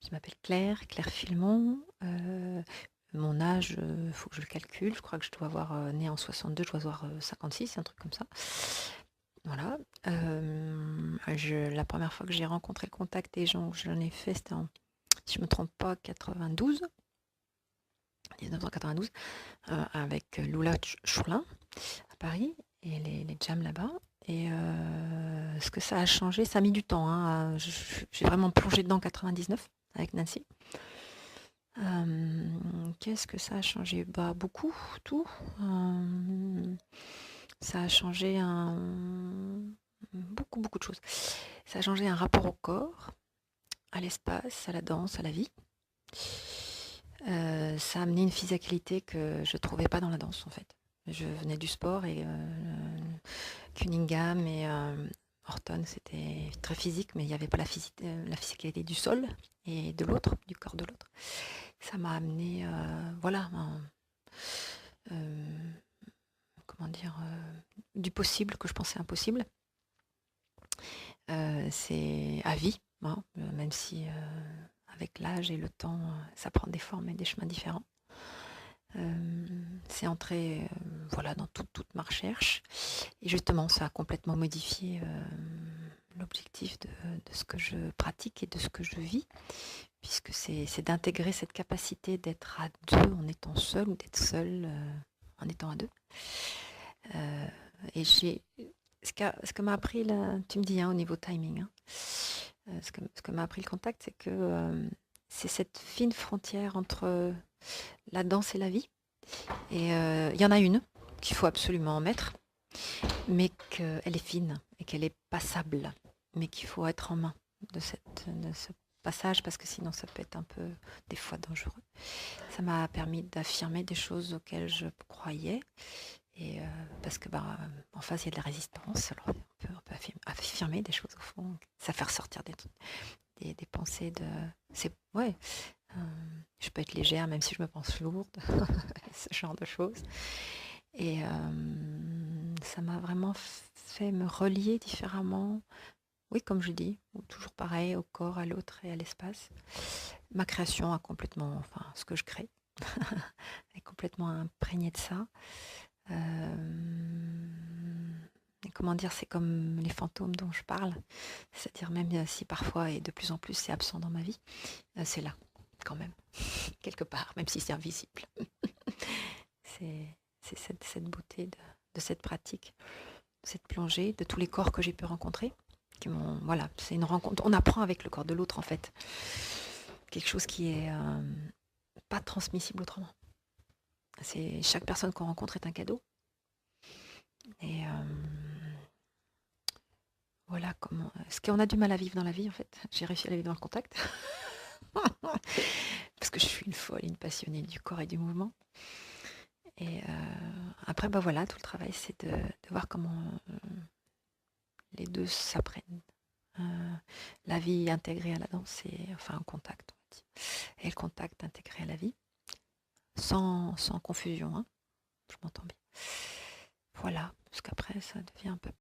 Je m'appelle Claire, Claire Filmon. Mon âge, faut que je le calcule. Je crois que je dois avoir, née en 62, je dois avoir 56, un truc comme ça. Voilà. La première fois que j'ai rencontré le contact des gens, que j'en ai fait, c'était en, si je ne me trompe pas, 92, 1992, avec Lula Choulin à Paris et les jams là-bas. Et ce que ça a changé, ça a mis du temps, hein. J'ai vraiment plongé dedans en 99 avec Nancy. Qu'est-ce que ça a changé? Bah, beaucoup, tout. Ça a changé beaucoup, beaucoup de choses. Ça a changé un rapport au corps, à l'espace, à la danse, à la vie. Ça a amené une physicalité que je ne trouvais pas dans la danse, en fait. Je venais du sport et Cunningham et Horton, c'était très physique, mais il n'y avait pas la physicalité du sol et de l'autre, du corps de l'autre. Ça m'a amené, voilà, comment dire, du possible que je pensais impossible. C'est à vie, hein, même si avec l'âge et le temps, ça prend des formes et des chemins différents. C'est entré voilà, dans toute ma recherche. Et justement, ça a complètement modifié l'objectif de ce que je pratique et de ce que je vis, puisque c'est d'intégrer cette capacité d'être à deux en étant seul ou d'être seul en étant à deux. Et ce que m'a appris, là, tu me dis, hein, au niveau timing, hein, ce que m'a appris le contact, c'est que c'est cette fine frontière entre la danse et la vie. Et il y en a une qu'il faut absolument en mettre, mais qu'elle est fine et qu'elle est passable, mais qu'il faut être en main de ce passage parce que sinon ça peut être un peu des fois dangereux. Ça m'a permis d'affirmer des choses auxquelles je croyais et parce que bah, en face il y a de la résistance, alors on peut affirmer des choses au fond, ça fait ressortir des pensées de... C'est, ouais, je peux être légère même si je me pense lourde, ce genre de choses. Et ça m'a vraiment fait me relier différemment. Oui, comme je dis, toujours pareil, au corps, à l'autre et à l'espace. Ma création a complètement, enfin, ce que je crée, est complètement imprégné de ça. Et comment dire, c'est comme les fantômes dont je parle. C'est-à-dire même si parfois et de plus en plus c'est absent dans ma vie, c'est là, quand même, quelque part, même si c'est invisible. C'est cette beauté de cette pratique, de cette plongée, de tous les corps que j'ai pu rencontrer. Voilà, c'est une rencontre. On apprend avec le corps de l'autre, en fait. Quelque chose qui est pas transmissible autrement. Chaque personne qu'on rencontre est un cadeau. Et voilà comment. Ce qu'on a du mal à vivre dans la vie, en fait, j'ai réussi à la vivre dans le contact. Parce que je suis une folle, une passionnée du corps et du mouvement. Et après, bah voilà, tout le travail, c'est de voir comment les deux s'apprennent. La vie intégrée à la danse, enfin un contact, on va dire. Et le contact intégré à la vie, sans confusion, hein, je m'entends bien. Voilà, parce qu'après, ça devient un peu